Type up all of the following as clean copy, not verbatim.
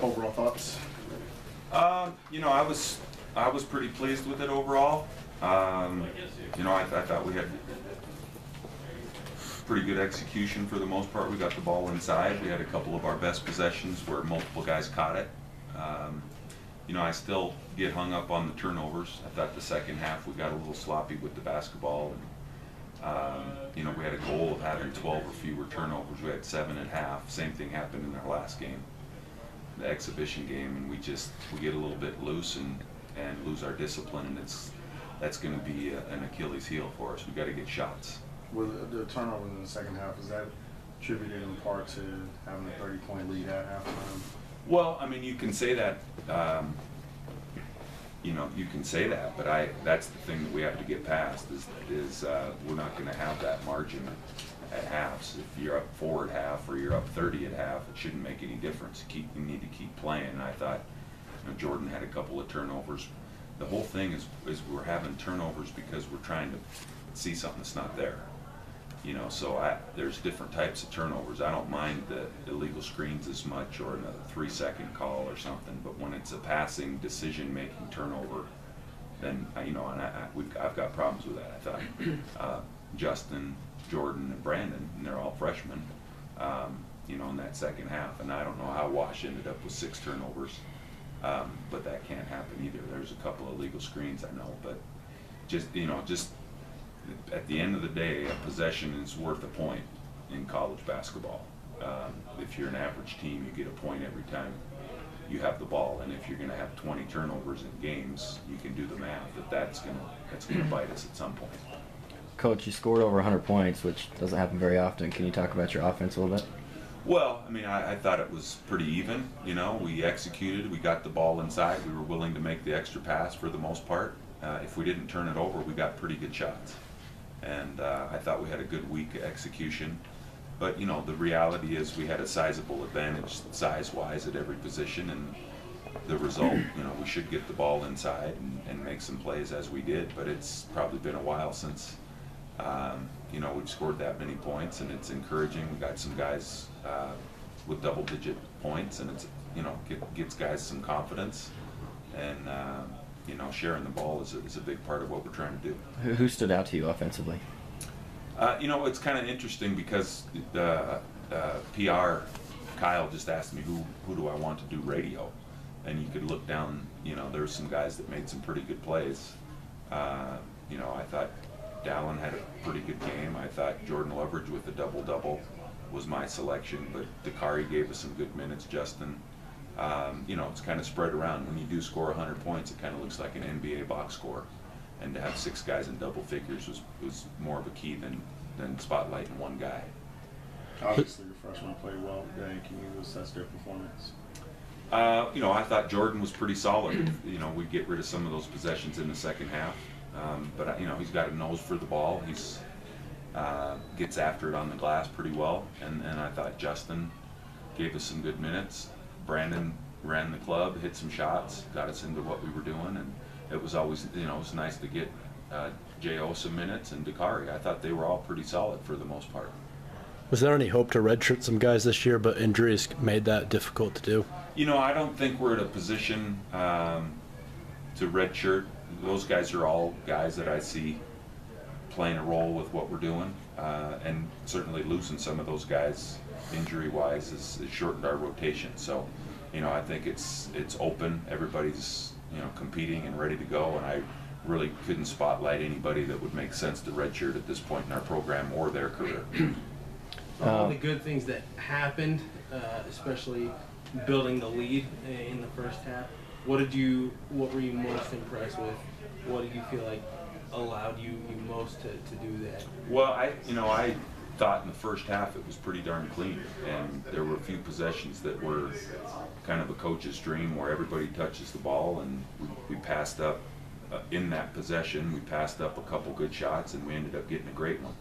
Overall thoughts? You know, I was pretty pleased with it overall. You know, I thought we had pretty good execution for the most part. We got the ball inside. We had a couple of our best possessions where multiple guys caught it. You know, I still get hung up on the turnovers. I thought the second half we got a little sloppy with the basketball. And, you know, we had a goal of having 12 or fewer turnovers. We had 7 at half. Same thing happened in our last game, the exhibition game, and we get a little bit loose and lose our discipline, and that's going to be an Achilles heel for us. We got to get shots. With the turnover in the second half, is that attributed in part to having a 30-point lead at halftime? Well, I mean, you can say that. You know, you can say that, but that's the thing that we have to get past is we're not going to have that margin at halves. If you're up 4 at half or you're up 30 at half, it shouldn't make any difference. You need to keep playing. And I thought, you know, Jordan had a couple of turnovers. The whole thing is we're having turnovers because we're trying to see something that's not there. You know, so there's different types of turnovers. I don't mind the illegal screens as much, or another 3-second call or something. But when it's a passing, decision-making turnover, then you know, and I've got problems with that. I thought Justin, Jordan, and Brandon, and they're all freshmen. You know, in that second half, and I don't know how Wash ended up with 6 turnovers, but that can't happen either. There's a couple of illegal screens, I know, but just at the end of the day, a possession is worth a point in college basketball. If you're an average team, you get a point every time you have the ball, and if you're going to have 20 turnovers in games, you can do the math that's going to bite us at some point. Coach, you scored over 100 points, which doesn't happen very often. Can you talk about your offense a little bit? Well, I mean, I thought it was pretty even. You know, we executed, we got the ball inside, we were willing to make the extra pass for the most part. If we didn't turn it over, we got pretty good shots. And I thought we had a good week of execution. But, you know, the reality is we had a sizable advantage size-wise at every position, and the result, you know, we should get the ball inside and make some plays as we did, but it's probably been a while since, you know, we've scored that many points, and it's encouraging. We got some guys with double-digit points, and it's, you know, gets guys some confidence, and you know, sharing the ball is a big part of what we're trying to do. Who stood out to you offensively? You know, it's kind of interesting because the PR, Kyle just asked me who do I want to do radio, and you could look down. You know, there's some guys that made some pretty good plays. You know, I thought Dallin had a pretty good game. I thought Jordan Loveridge with the double-double was my selection, but Dakari gave us some good minutes. Justin. You know, it's kind of spread around. When you do score 100 points, it kind of looks like an NBA box score. And to have 6 guys in double figures was more of a key than spotlighting one guy. Obviously, your freshmen played well today. Can you assess their performance? You know, I thought Jordan was pretty solid. You know, we get rid of some of those possessions in the second half. But, you know, he's got a nose for the ball. He's gets after it on the glass pretty well. And I thought Justin gave us some good minutes. Brandon ran the club, hit some shots, got us into what we were doing, and it was always, you know, it was nice to get J.O. some minutes and Dakari. I thought they were all pretty solid for the most part. Was there any hope to redshirt some guys this year, but injuries made that difficult to do? You know, I don't think we're in a position to redshirt. Those guys are all guys that I see playing a role with what we're doing, and certainly losing some of those guys injury-wise has shortened our rotation. So, you know, I think it's open. Everybody's, you know, competing and ready to go, and I really couldn't spotlight anybody that would make sense to redshirt at this point in our program or their career. All the good things that happened, especially building the lead in the first half. What were you most impressed with? What did you feel like allowed you most to do that? Well, I thought in the first half it was pretty darn clean, and there were a few possessions that were kind of a coach's dream where everybody touches the ball, and we passed up in that possession. We passed up a couple good shots, and we ended up getting a great one.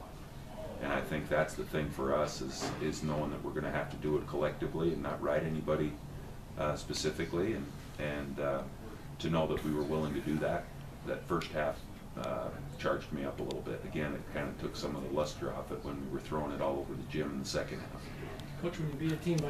And I think that's the thing for us is knowing that we're going to have to do it collectively and not ride anybody specifically, and to know that we were willing to do that. That first half charged me up a little bit. Again, it kind of took some of the luster off it when we were throwing it all over the gym in the second half. Coach, when you beat a team by